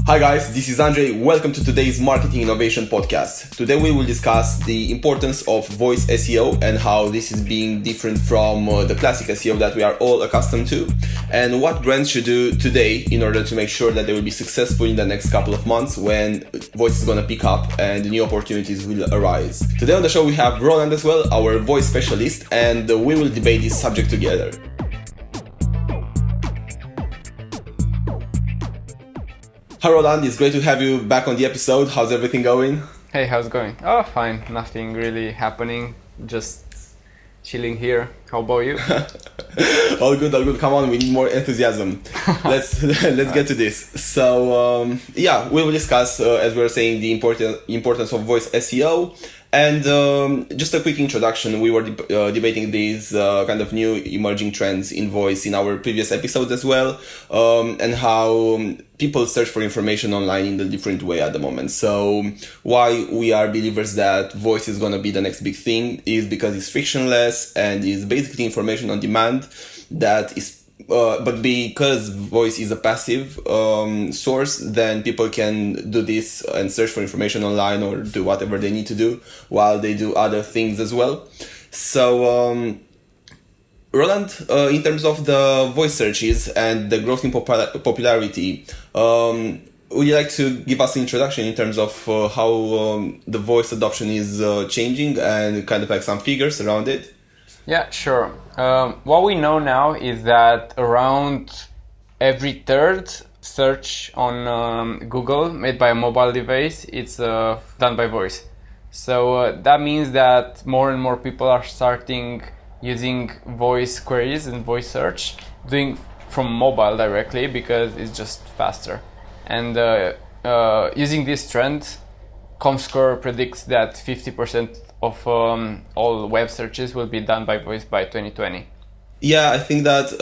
Hi guys, this is Andrei. Welcome to today's Marketing Innovation Podcast. Today we will discuss the importance of voice SEO and how this is being different from the classic SEO that we are all accustomed to, and what brands should do today in order to make sure that they will be successful in the next couple of months when voice is going to pick up and new opportunities will arise. Today on the show we have Roland as well, our voice specialist, and we will debate this subject together. Hi Roland, it's great to have you back on the episode. How's everything going? Hey, how's it going? Oh, fine. Nothing really happening. Just chilling here. How about you? All good. Come on, we need more enthusiasm. Let's get to this. So we will discuss, as we were saying, the importance of voice SEO. And just a quick introduction, we were debating these kind of new emerging trends in voice in our previous episodes as well, and how people search for information online in a different way at the moment. So why we are believers that voice is going to be the next big thing is because it's frictionless and is basically information on demand that is but because voice is a passive source, then people can do this and search for information online or do whatever they need to do while they do other things as well. So, Roland, in terms of the voice searches and the growth in popularity, would you like to give us an introduction in terms of how the voice adoption is changing and kind of like some figures around it? Yeah, sure. What we know now is that around every third search on Google made by a mobile device, it's done by voice. So that means that more and more people are starting using voice queries and voice search, doing from mobile directly because it's just faster. And using this trend, Comscore predicts that 50% of all web searches will be done by voice by 2020. Yeah, I think that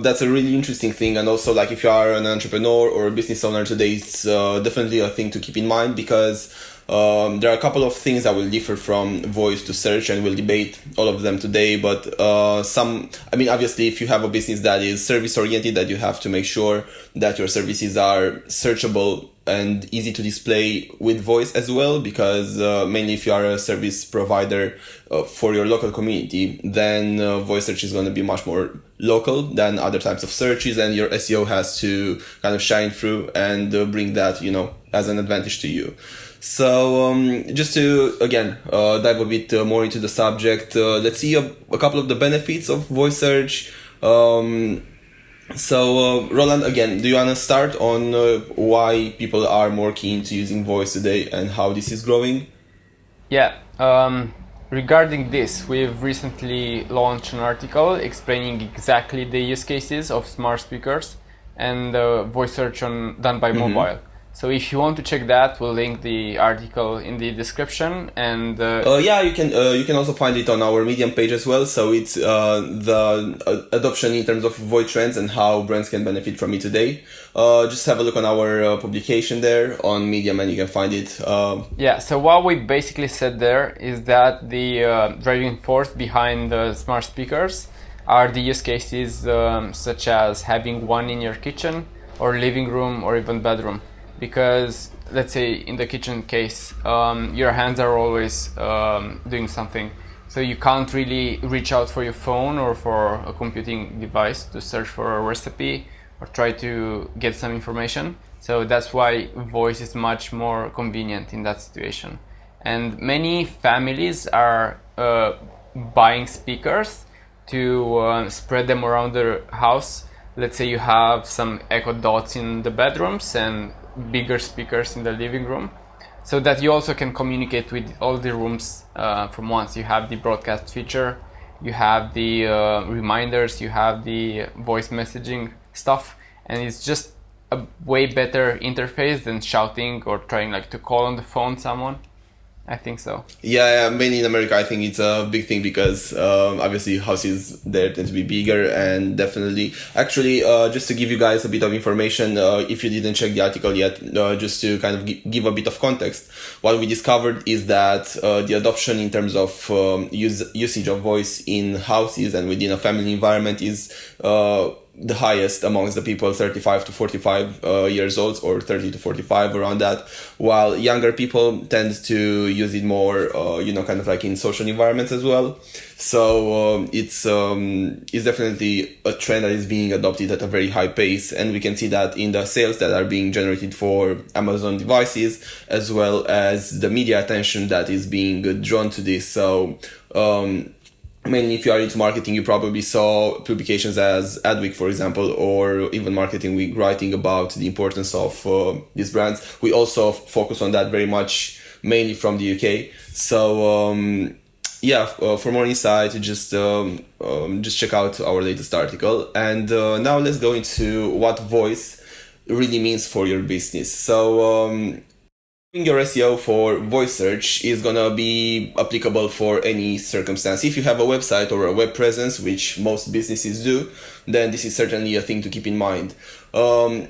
that's a really interesting thing, and also like if you are an entrepreneur or a business owner today, it's definitely a thing to keep in mind because there are a couple of things that will differ from voice to search, and we'll debate all of them today. But obviously, if you have a business that is service oriented, that you have to make sure that your services are searchable and easy to display with voice as well, because mainly if you are a service provider for your local community, then voice search is going to be much more local than other types of searches, and your SEO has to kind of shine through and bring that, as an advantage to you. So just to, again, dive a bit more into the subject, let's see a couple of the benefits of voice search. So, Roland, again, do you want to start on why people are more keen to using voice today and how this is growing? Yeah, regarding this, we've recently launched an article explaining exactly the use cases of smart speakers and voice search done by mobile. So if you want to check that, we'll link the article in the description. And you can also find it on our Medium page as well. So it's the adoption in terms of voice trends and how brands can benefit from it today. Just have a look on our publication there on Medium, and you can find it. So what we basically said there is that the driving force behind the smart speakers are the use cases such as having one in your kitchen or living room or even bedroom. Because let's say in the kitchen case, your hands are always doing something. So you can't really reach out for your phone or for a computing device to search for a recipe or try to get some information. So that's why voice is much more convenient in that situation. And many families are buying speakers to spread them around their house. Let's say you have some Echo Dots in the bedrooms and bigger speakers in the living room, so that you also can communicate with all the rooms from once. You have the broadcast feature, you have the reminders, you have the voice messaging stuff, and it's just a way better interface than shouting or trying to call on the phone someone. I think so. Yeah, mainly in America, I think it's a big thing because obviously houses there tend to be bigger, and definitely, actually, just to give you guys a bit of information, if you didn't check the article yet, just to kind of give a bit of context, what we discovered is that the adoption in terms of usage of voice in houses and within a family environment is the highest amongst the people 35 to 45 years old, or 30 to 45, around that, while younger people tend to use it more, kind of like in social environments as well. So it's definitely a trend that is being adopted at a very high pace, and we can see that in the sales that are being generated for Amazon devices, as well as the media attention that is being drawn to this. So mainly, if you are into marketing, you probably saw publications as Adweek, for example, or even Marketing Week writing about the importance of these brands. We also focus on that very much, mainly from the UK. So for more insight, just check out our latest article. And now let's go into what voice really means for your business. So your SEO for voice search is gonna be applicable for any circumstance. If you have a website or a web presence, which most businesses do, then this is certainly a thing to keep in mind. From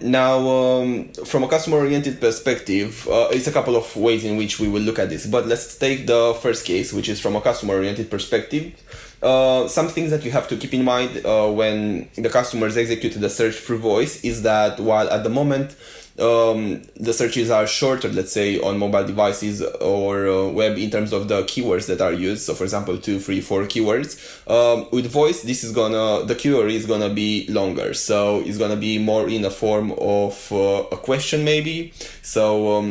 a customer-oriented perspective, it's a couple of ways in which we will look at this. But let's take the first case, which is from a customer-oriented perspective. Some things that you have to keep in mind when the customers execute the search through voice is that while at the moment the searches are shorter, let's say on mobile devices or web, in terms of the keywords that are used. So for example, 2, 3, 4 keywords. With voice, the query is gonna be longer. So it's gonna be more in a form of a question maybe. So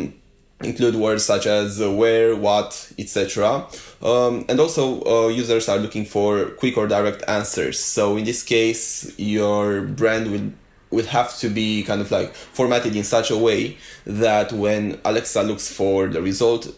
include words such as where, what, etc. And also users are looking for quick or direct answers. So in this case, your brand would have to be kind of like formatted in such a way that when Alexa looks for the result,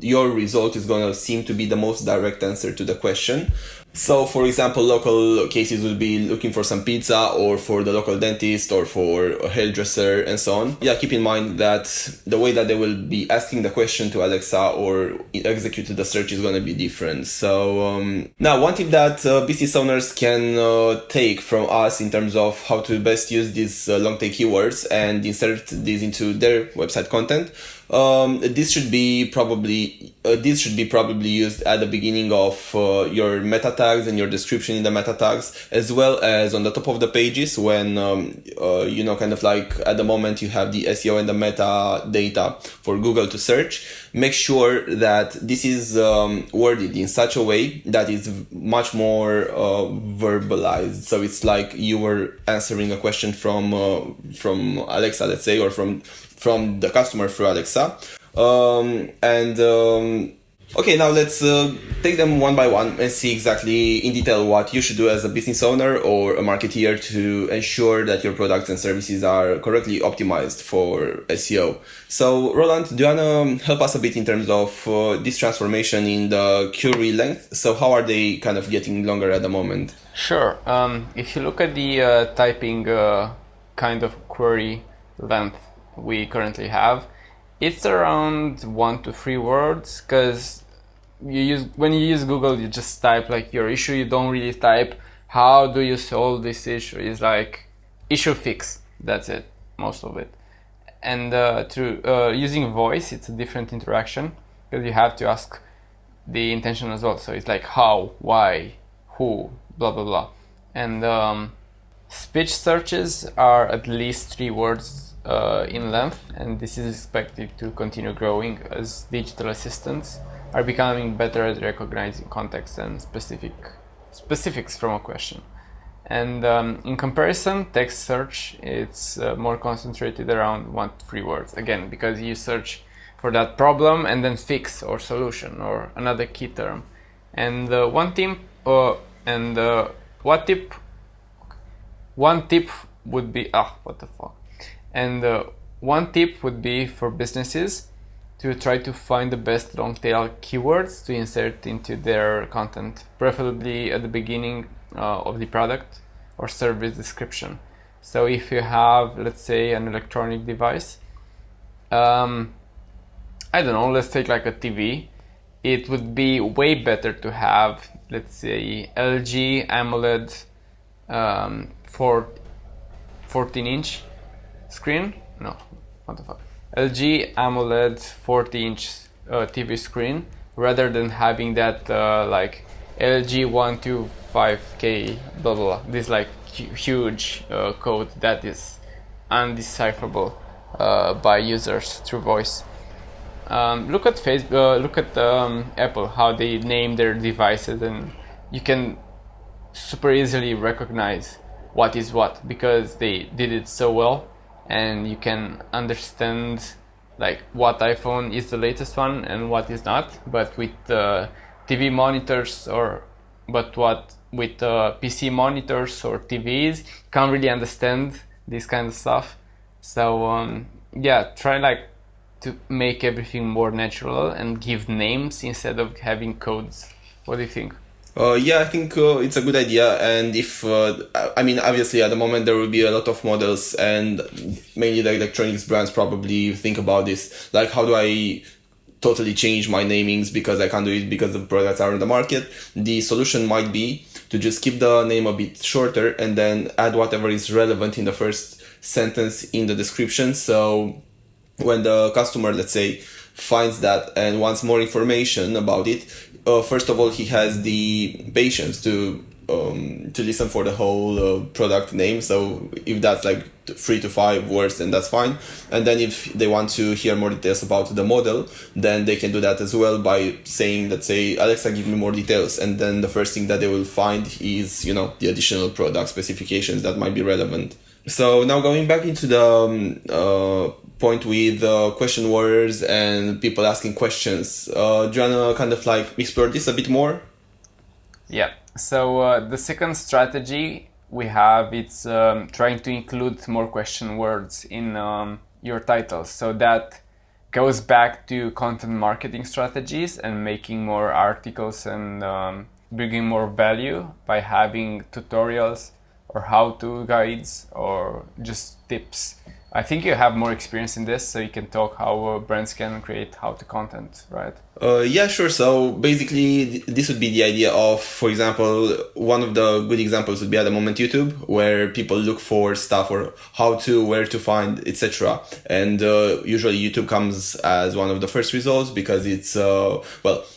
your result is going to seem to be the most direct answer to the question. So for example, local cases would be looking for some pizza, or for the local dentist, or for a hairdresser, and so on. Yeah, keep in mind that the way that they will be asking the question to Alexa or execute the search is going to be different. So now one tip that business owners can take from us in terms of how to best use these long tail keywords and insert these into their website content. This should be probably used at the beginning of your meta tags and your description in the meta tags, as well as on the top of the pages when kind of like at the moment you have the SEO and the meta data for Google to search. Make sure that this is worded in such a way that is much more verbalized. So it's like you were answering a question from Alexa, let's say, or from the customer through Alexa. Okay, now let's take them one by one and see exactly in detail what you should do as a business owner or a marketeer to ensure that your products and services are correctly optimized for SEO. So Roland, do you want to help us a bit in terms of this transformation in the query length? So how are they kind of getting longer at the moment? Sure. If you look at the typing kind of query length we currently have, it's around 1 to 3 words, because when you use Google, you just type like your issue. You don't really type how do you solve this issue. It's like issue fix. That's it, most of it. And through using voice, it's a different interaction, because you have to ask the intention as well. So it's like how, why, who, blah blah blah. And speech searches are at least 3 words in length, and this is expected to continue growing as digital assistants are becoming better at recognizing context and specifics from a question. And in comparison, text search, it's more concentrated around 1 to 3 words, again because you search for that problem and then fix or solution or another key term. And one tip would be one tip would be for businesses to try to find the best long tail keywords to insert into their content, preferably at the beginning of the product or service description. So if you have, let's say, an electronic device, I don't know, let's take like a TV, it would be way better to have, let's say, LG AMOLED 14-inch screen. No, what the fuck? LG AMOLED 40-inch TV screen, rather than having that like LG 125K blah blah blah, these like huge code that is undecipherable by users through voice. Look at Facebook, look at Apple, how they name their devices, and you can super easily recognize what is what because they did it so well, and you can understand like what iPhone is the latest one and what is not. But with TV monitors with PC monitors or TVs, you can't really understand this kind of stuff. So yeah, try like to make everything more natural and give names instead of having codes. What do you think? Yeah, I think it's a good idea, and if I mean, obviously at the moment there will be a lot of models, and mainly the electronics brands probably think about this, like how do I totally change my namings because I can't do it because the products are on the market. The solution might be to just keep the name a bit shorter and then add whatever is relevant in the first sentence in the description. So when the customer, let's say, finds that and wants more information about it, first of all, he has the patience to listen for the whole product name. So if that's like 3 to 5 words, then that's fine. And then if they want to hear more details about the model, then they can do that as well by saying, let's say, Alexa, give me more details. And then the first thing that they will find is, the additional product specifications that might be relevant. So now going back into the point with question words and people asking questions, do you wanna kind of like explore this a bit more? Yeah. So the second strategy we have, it's trying to include more question words in your titles. So that goes back to content marketing strategies and making more articles and bringing more value by having tutorials or how-to guides or just tips. I think you have more experience in this, so you can talk how brands can create how-to content, right? Yeah, sure. So basically, this would be the idea of, for example, one of the good examples would be at the moment YouTube, where people look for stuff or how to, where to find, etc. And usually YouTube comes as one of the first results because it's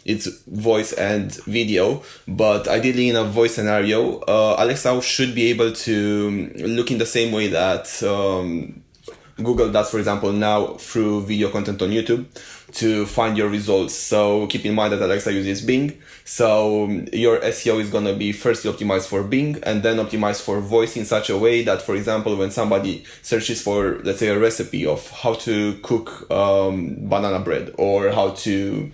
it's voice and video. But ideally, in a voice scenario, Alexa should be able to look in the same way that Google does, for example, now through video content on YouTube to find your results. So keep in mind that Alexa uses Bing. So your SEO is going to be firstly optimized for Bing and then optimized for voice in such a way that, for example, when somebody searches for, let's say, a recipe of how to cook banana bread or how to,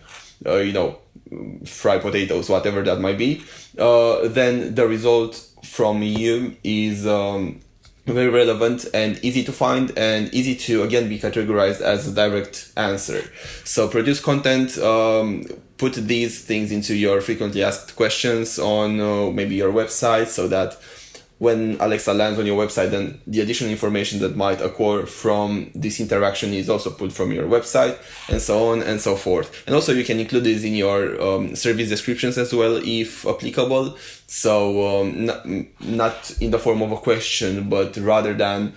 fry potatoes, whatever that might be, then the result from you is very relevant and easy to find and easy to, again, be categorized as a direct answer. So produce content, put these things into your frequently asked questions on maybe your website, so that when Alexa lands on your website, then the additional information that might occur from this interaction is also put from your website, and so on and so forth. And also you can include this in your service descriptions as well, if applicable. So not in the form of a question, but rather than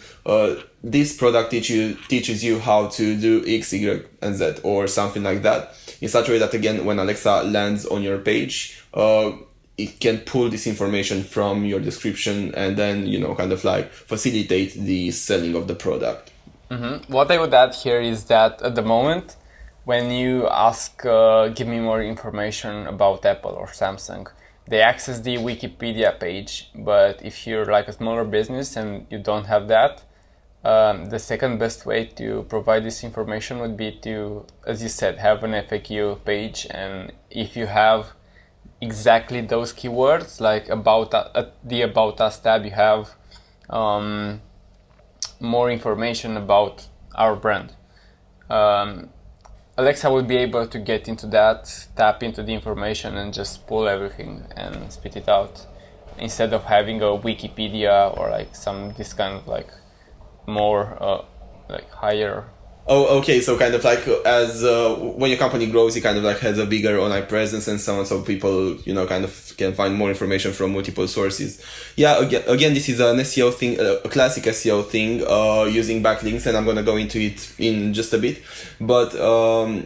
this product teaches you how to do X, Y, and Z, or something like that, in such a way that, again, when Alexa lands on your page, it can pull this information from your description and then, kind of like facilitate the selling of the product. Mm-hmm. What I would add here is that at the moment, when you ask, give me more information about Apple or Samsung, they access the Wikipedia page. But if you're like a smaller business and you don't have that, the second best way to provide this information would be to, as you said, have an FAQ page. And if you have exactly those keywords, like at the About Us tab, you have more information about our brand. Alexa will be able to get into that, tap into the information and just pull everything and spit it out, instead of having a Wikipedia or like this kind of like more like higher Oh, okay. So kind of like as when your company grows, it kind of like has a bigger online presence and so on. So people, kind of can find more information from multiple sources. Yeah. Again, this is an SEO thing, a classic SEO thing, using backlinks, and I'm gonna go into it in just a bit. But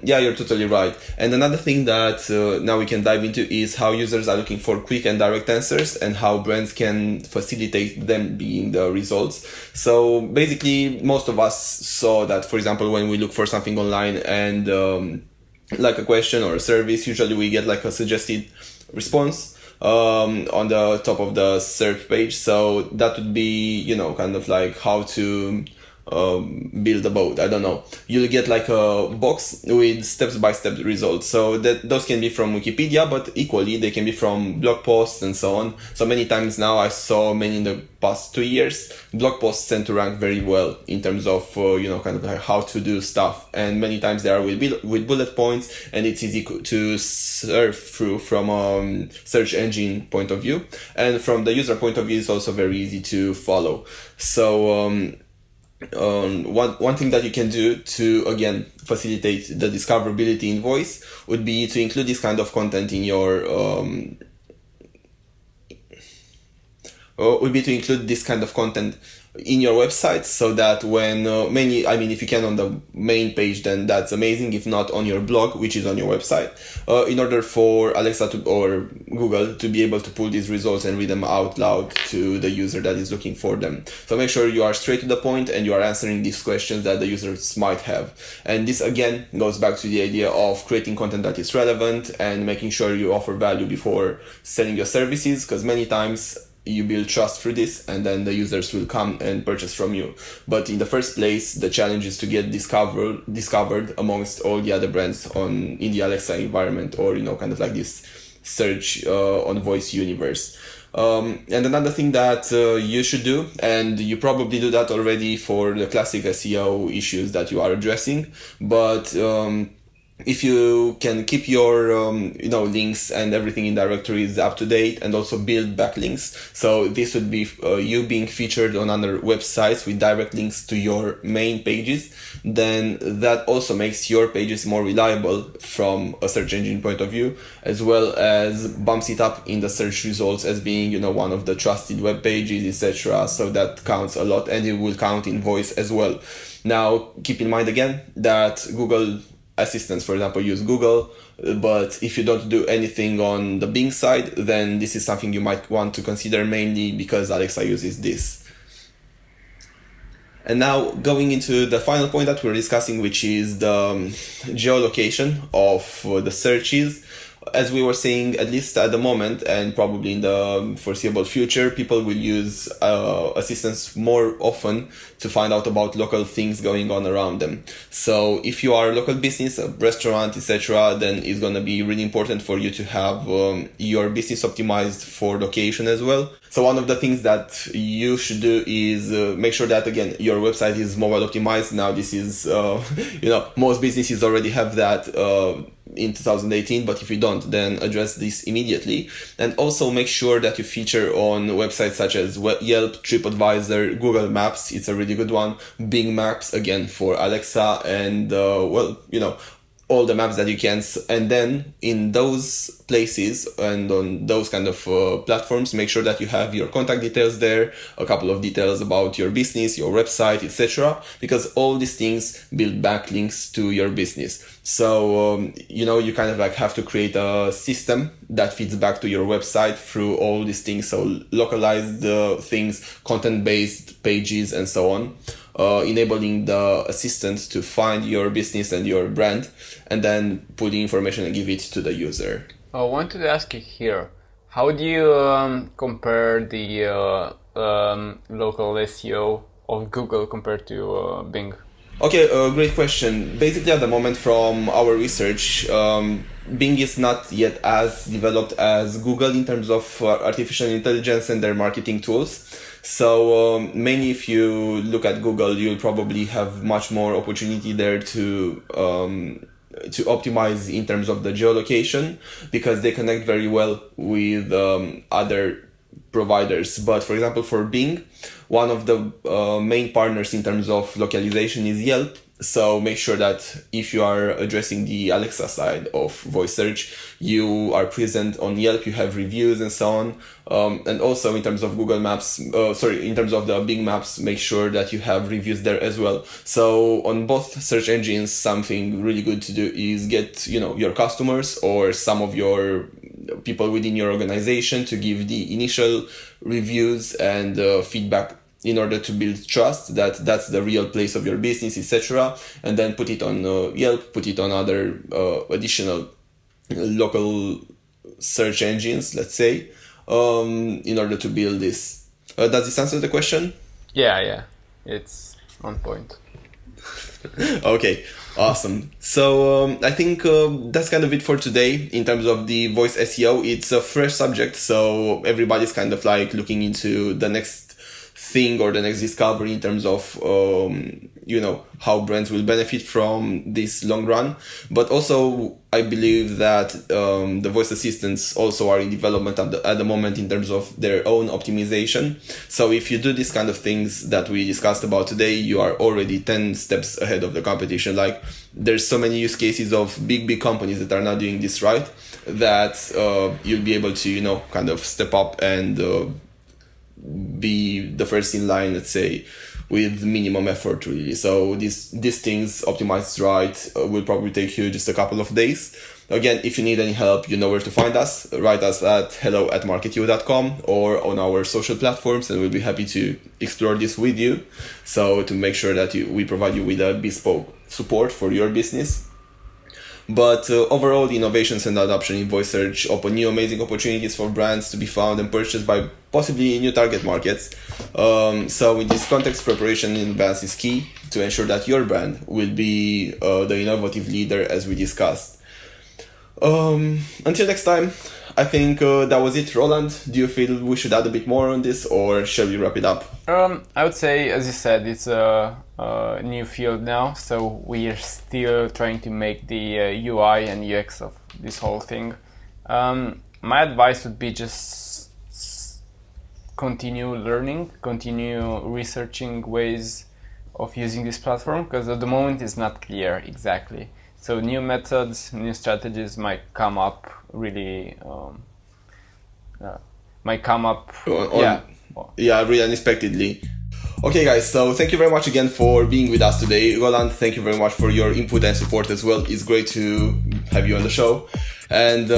yeah, you're totally right. And another thing that now we can dive into is how users are looking for quick and direct answers, and how brands can facilitate them being the results. So basically, most of us saw that, for example, when we look for something online and like a question or a service, usually we get like a suggested response on the top of the search page. So that would be, kind of like how to build a boat. I don't know. You'll get like a box with step-by-step results. So that those can be from Wikipedia, but equally they can be from blog posts and so on. So many times now, I saw many in the past 2 years, blog posts tend to rank very well in terms of kind of like how to do stuff. And many times they are with bullet points, and it's easy to surf through from a search engine point of view, and from the user point of view, it's also very easy to follow. So one thing that you can do to again facilitate the discoverability in voice would be to include this kind of content in your in your website, so that when if you can on the main page, then that's amazing. If not, on your blog, which is on your website, in order for Alexa or Google to be able to pull these results and read them out loud to the user that is looking for them. So make sure you are straight to the point and you are answering these questions that the users might have. And this again goes back to the idea of creating content that is relevant and making sure you offer value before selling your services, because many times you build trust through this, and then the users will come and purchase from you. But in the first place, the challenge is to get discovered amongst all the other brands in the Alexa environment, or kind of like this search on voice universe. And another thing that you should do, and you probably do that already for the classic SEO issues that you are addressing, but if you can keep your links and everything in directories up to date, and also build backlinks. So this would be you being featured on other websites with direct links to your main pages. Then that also makes your pages more reliable from a search engine point of view, as well as bumps it up in the search results as being one of the trusted web pages, etc. So that counts a lot, and it will count in voice as well. Now keep in mind again that Google assistants, for example, use Google, but if you don't do anything on the Bing side, then this is something you might want to consider, mainly because Alexa uses this. And now going into the final point that we're discussing, which is the geolocation of the searches. As we were saying, at least at the moment, and probably in the foreseeable future, people will use assistants more often to find out about local things going on around them. So if you are a local business, a restaurant, etc., then it's going to be really important for you to have your business optimized for location as well. So one of the things that you should do is make sure that, again, your website is mobile optimized. Now this is, most businesses already have that in 2018, but if you don't, then address this immediately. And also make sure that you feature on websites such as Yelp, TripAdvisor, Google Maps, it's a really good one, Bing Maps, again, for Alexa, and all the maps that you can. And then in those places and on those kind of platforms, make sure that you have your contact details there, a couple of details about your business, your website, etc., because all these things build backlinks to your business. So you kind of like have to create a system that feeds back to your website through all these things. So localized things, content-based pages, and so on. Enabling the assistant to find your business and your brand, and then put the information and give it to the user. I wanted to ask you here, how do you compare the local SEO of Google compared to Bing? Okay, great question. Basically, at the moment, from our research, Bing is not yet as developed as Google in terms of artificial intelligence and their marketing tools. So mainly if you look at Google, you'll probably have much more opportunity there to optimize in terms of the geolocation, because they connect very well with other providers. But for example, for Bing, one of the main partners in terms of localization is Yelp. So make sure that if you are addressing the Alexa side of voice search, you are present on Yelp, you have reviews and so on. And also in terms of Google Maps, in terms of the big maps, make sure that you have reviews there as well. So on both search engines, something really good to do is get, your customers or some of your people within your organization to give the initial reviews and feedback in order to build trust that that's the real place of your business, etc. And then put it on Yelp, put it on other additional local search engines, let's say, in order to build this. Does this answer the question? Yeah, it's on point. Okay, awesome. So I think that's kind of it for today in terms of the voice SEO. It's a fresh subject, so everybody's kind of like looking into the next thing or the next discovery in terms of how brands will benefit from this long run. But also I believe that the voice assistants also are in development at the moment in terms of their own optimization. So if you do these kind of things that we discussed about today, you are already 10 steps ahead of the competition. Like there's so many use cases of big companies that are not doing this right, that you'll be able to kind of step up and be the first in line, let's say, with minimum effort really. So these things optimized right will probably take you just a couple of days. Again, if you need any help, you know where to find us. Write us at hello@marketiu.com or on our social platforms, and we'll be happy to explore this with you. So to make sure that we provide you with a bespoke support for your business. But overall, the innovations and adoption in voice search open new amazing opportunities for brands to be found and purchased by possibly new target markets. So in this context, preparation in advance is key to ensure that your brand will be the innovative leader as we discussed. Until next time, I think that was it. Roland, do you feel we should add a bit more on this, or shall we wrap it up? I would say, as you said, it's a new field now, so we are still trying to make the UI and UX of this whole thing. My advice would be just continue learning, continue researching ways of using this platform, because at the moment it's not clear exactly. So new methods, new strategies might come up really, really unexpectedly. Okay guys, so thank you very much again for being with us today. Roland, thank you very much for your input and support as well. It's great to have you on the show. And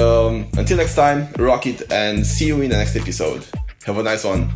until next time, rock it and see you in the next episode. Have a nice one.